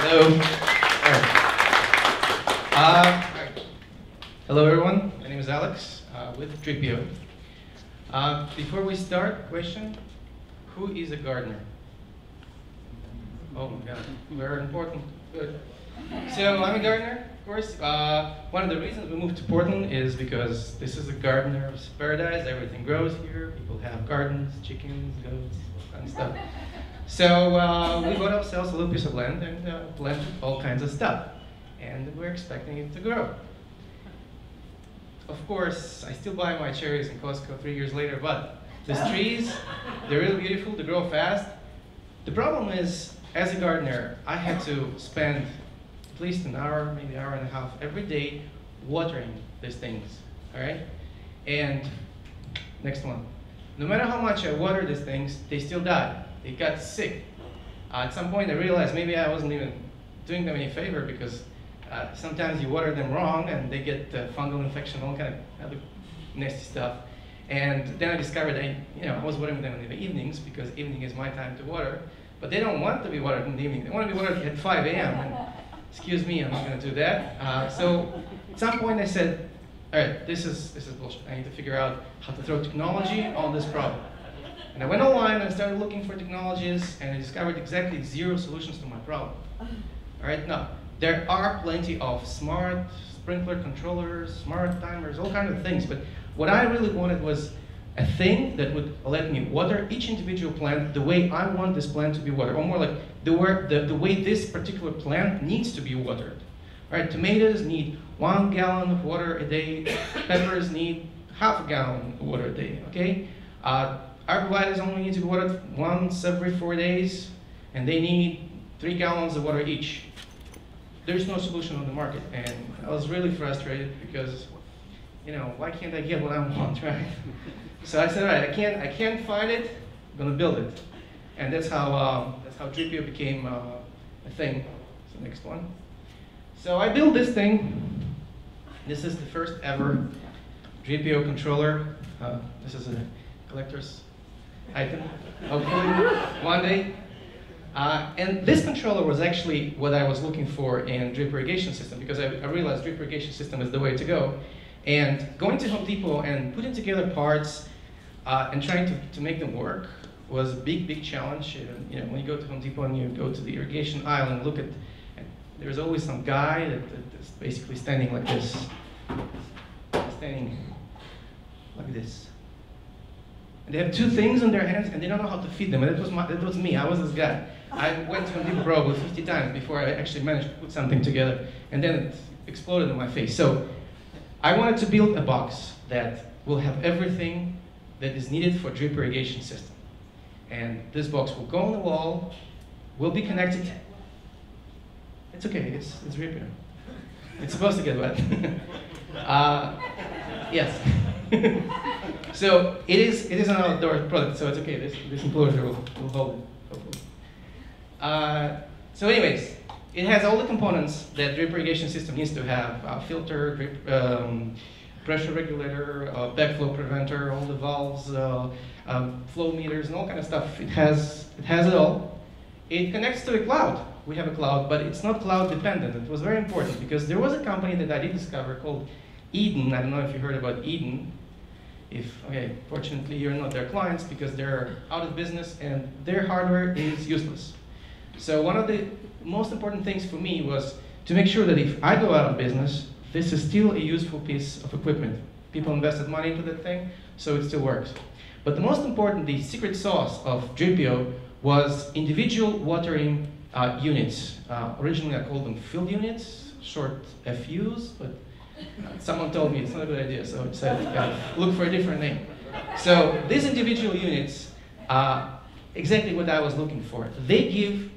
Hello everyone, my name is Alex with DripIO. Before we start, question, who is a gardener? Oh my god, very important, good. So I'm a gardener, of course. One of the reasons we moved to Portland is because this is a gardener's paradise, everything grows here, people have gardens, chickens, goats, all kinds of stuff. So we bought ourselves a little piece of land and planted all kinds of stuff. And we're expecting it to grow. Of course, I still buy my cherries in Costco 3 years later, but these trees, they're really beautiful, they grow fast. The problem is, as a gardener, I had to spend at least an hour, maybe an hour and a half every day watering these things, all right? And next one. No matter how much I water these things, they still die. They got sick. At some point I realized maybe I wasn't even doing them any favor because sometimes you water them wrong and they get fungal infection, all kind of other nasty stuff. And then I discovered I was watering them in the evenings because evening is my time to water. But they don't want to be watered in the evening. They want to be watered at 5 a.m. And excuse me, I'm not going to do that. So at some point I said, all right, this is bullshit. I need to figure out how to throw technology on this problem. And I went online and started looking for technologies, and I discovered exactly 0 solutions to my problem. All right, now, there are plenty of smart sprinkler controllers, smart timers, all kinds of things, but what I really wanted was a thing that would let me water each individual plant the way I want this plant to be watered, or more like the way this particular plant needs to be watered. All right, tomatoes need 1 gallon of water a day, peppers need half a gallon of water a day, okay? Arborvitaes only need to be watered once every 4 days, and they need 3 gallons of water each. There's no solution on the market, and I was really frustrated because, why can't I get what I want, right? So I said, all right, I can't find it, I'm gonna build it, and that's how DripIO became a thing. So next one. So I built this thing. This is the first ever DripIO controller. This is a collector's item, hopefully, one day. And this controller was actually what I was looking for in drip irrigation system because I realized drip irrigation system is the way to go. And going to Home Depot and putting together parts and trying to make them work was a big challenge. When you go to Home Depot and you go to the irrigation aisle and look at, there's always some guy that is basically standing like this, standing like this. They have 2 things in their hands and they don't know how to feed them. And that was me, I was this guy. I went to Home Depot probably 50 times before I actually managed to put something together. And then it exploded in my face. So I wanted to build a box that will have everything that is needed for drip irrigation system. And this box will go on the wall, will be connected. It's okay, it's DripIO. It's supposed to get wet. Yes. So it is an outdoor product, so it's okay. This enclosure will hold it, hopefully. So anyways, it has all the components that drip irrigation system needs to have: filter, drip, pressure regulator, backflow preventer, all the valves, flow meters, and all kind of stuff. It has it all. It connects to a cloud. We have a cloud, but it's not cloud dependent. It was very important because there was a company that I did discover called Eden. I don't know if you heard about Eden. Fortunately you're not their clients because they're out of business and their hardware is useless. So one of the most important things for me was to make sure that if I go out of business, this is still a useful piece of equipment. People invested money into that thing, so it still works. But the most important, the secret sauce of DripIO was individual watering units. Originally I called them field units, short FUs, but someone told me it's not a good idea, so I decided to look for a different name. So these individual units are exactly what I was looking for. They give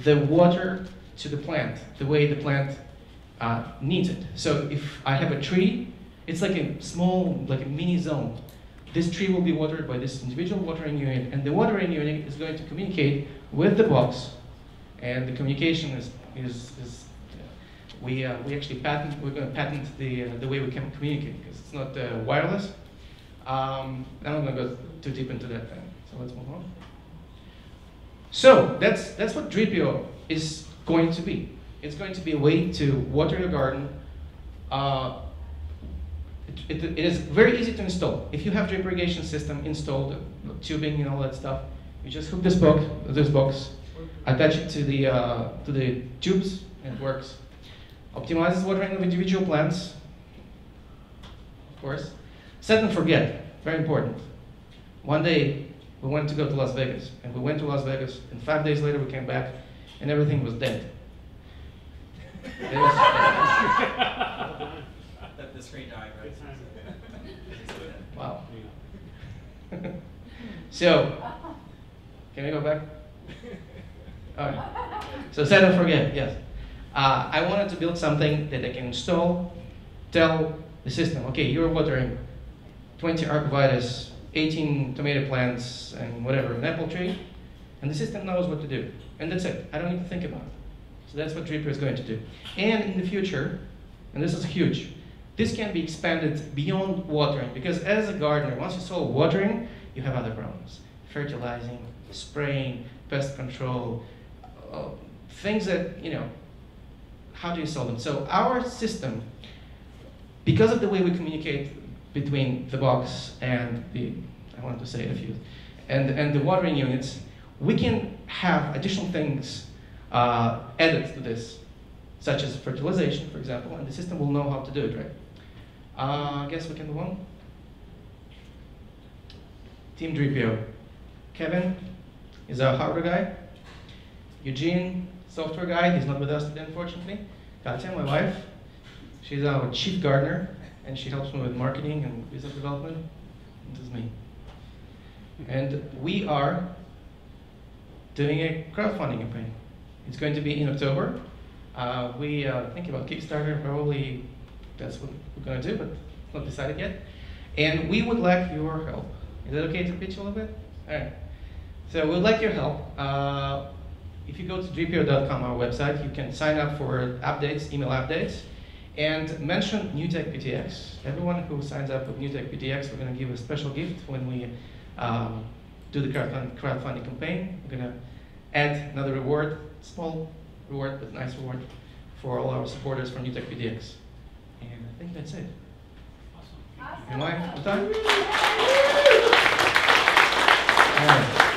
the water to the plant the way the plant needs it. So if I have a tree, it's like a small, like a mini zone. This tree will be watered by this individual watering unit, and the watering unit is going to communicate with the box, and the communication we're going to patent the way we can communicate because it's not wireless. I'm not going to go too deep into that thing, so let's move on. So that's what DripIO is going to be. it's going to be a way to water your garden. It is very easy to install. If you have drip irrigation system installed, tubing and all that stuff, you just hook this box, attach it to the tubes, and it works. Optimizes watering of individual plants, of course. Set and forget, very important. One day, we wanted to go to Las Vegas, and we went to Las Vegas, and 5 days later we came back, and everything was dead. It was The screen died, right? Wow. So, can we go back? All right. So set and forget, yes. I wanted to build something that I can install, tell the system, okay, you're watering 20 arborvitaes, 18 tomato plants, and whatever, an apple tree, and the system knows what to do. And that's it. I don't need to think about it. So that's what DripIO is going to do. And in the future, and this is huge, this can be expanded beyond watering, because as a gardener, once you solve watering, you have other problems. Fertilizing, spraying, pest control, things that, how do you solve them? So our system, because of the way we communicate between the box and I want to say a few, and the watering units, we can have additional things added to this, such as fertilization, for example, and the system will know how to do it, right? I guess we can move on. Team DripIO. Kevin is our hardware guy. Eugene, software guy. He's not with us today, unfortunately. Katya, my wife. She's our chief gardener, and she helps me with marketing and business development. This is me. And we are doing a crowdfunding campaign. It's going to be in October. We think about Kickstarter, probably that's what we're going to do, but it's not decided yet. And we would like your help. Is it okay to pitch a little bit? All right. So we'd like your help. If you go to dripio.com, our website, you can sign up for updates, email updates, and mention NewTech PDX. Everyone who signs up with NewTech PDX, we're going to give a special gift when we do the crowdfunding campaign. We're going to add another reward, small reward, but nice reward for all our supporters from NewTech PDX. And I think that's it. Awesome. Am I on time? All right.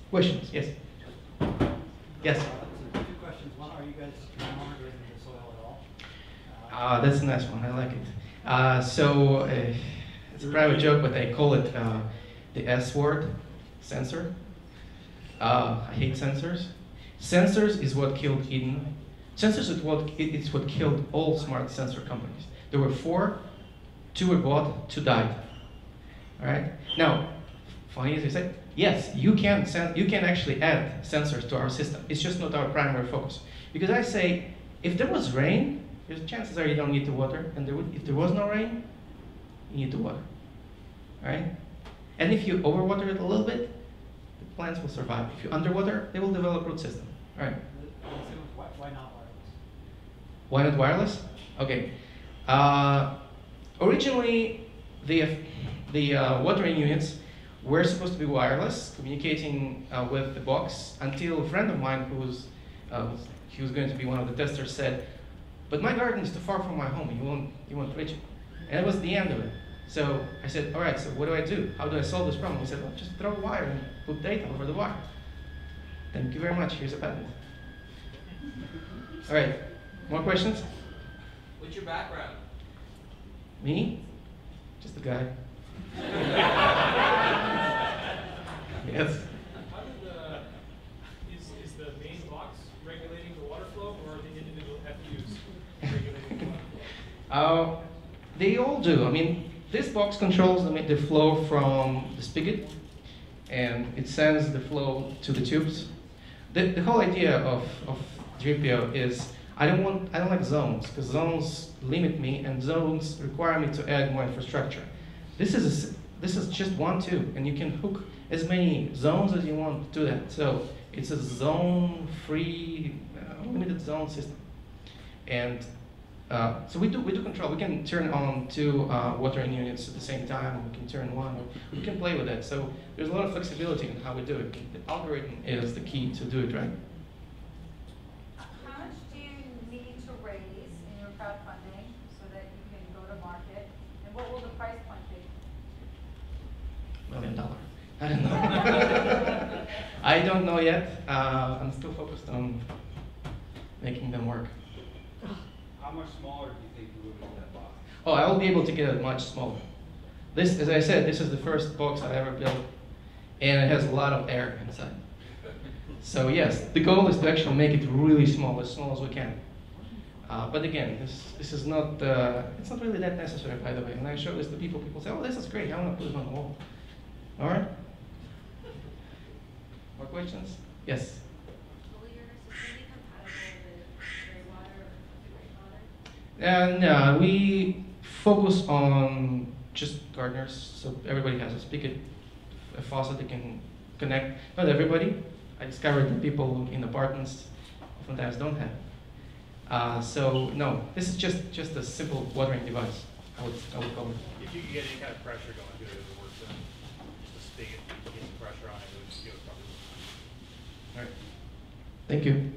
Questions? Yes. Yes. Two questions. One, are you guys monitoring the soil at all? That's a nice one. I like it. It's a private joke, but I call it the S word, sensor. I hate sensors. Sensors is what killed Eden. Sensors is what killed all smart sensor companies. There were 4, 2 were bought, 2 died. All right. Now, funny as you say, yes, you can actually add sensors to our system. It's just not our primary focus. Because I say, if there was rain, there's chances are you don't need to water, and if there was no rain, you need to water. All right. And if you overwater it a little bit, the plants will survive. If you underwater, they will develop root system. All right. Why not wireless? Why not wireless? Okay. Originally, the watering units were supposed to be wireless, communicating with the box, until a friend of mine he was going to be one of the testers said, but my garden is too far from my home, you won't reach it. And it was the end of it. So I said, all right, so what do I do? How do I solve this problem? He said, well, just throw a wire and put data over the wire. Thank you very much, here's a patent. All right, more questions? What's your background? Me? Just a guy. Yes. How is the main box regulating the water flow, or are the individual FUs regulating the water flow? They all do. I mean, this box controls the flow from the spigot, and it sends the flow to the tubes. The whole idea of DripIO is I don't like zones, because zones limit me, and zones require me to add more infrastructure. This is just one tube, and you can hook as many zones as you want to that. So it's a zone-free, limited zone system. And so we do control. We can turn on 2 watering units at the same time. We can turn one. We can play with it. So there's a lot of flexibility in how we do it. The algorithm is the key to do it right. I don't know. I don't know yet. I'm still focused on making them work. How much smaller do you think you would build that box? Oh, I will be able to get it much smaller. This, as I said, this is the first box I ever built, and it has a lot of air inside. So yes, the goal is to actually make it really small as we can. But again, this is not, it's not really that necessary, by the way. When I show this to people, people say, oh, this is great, I want to put it on the wall. All right? More questions? Yes? Will your system be compatible with gray water or filtered water? And we focus on just gardeners, so everybody has a spigot, a faucet they can connect. Not everybody. I discovered that people in apartments oftentimes don't have. So no, this is just a simple watering device. I would call it. If you could get any kind of pressure going to it, it would work then. Just a spigot, getting pressure on it, it would probably work. All right. Thank you.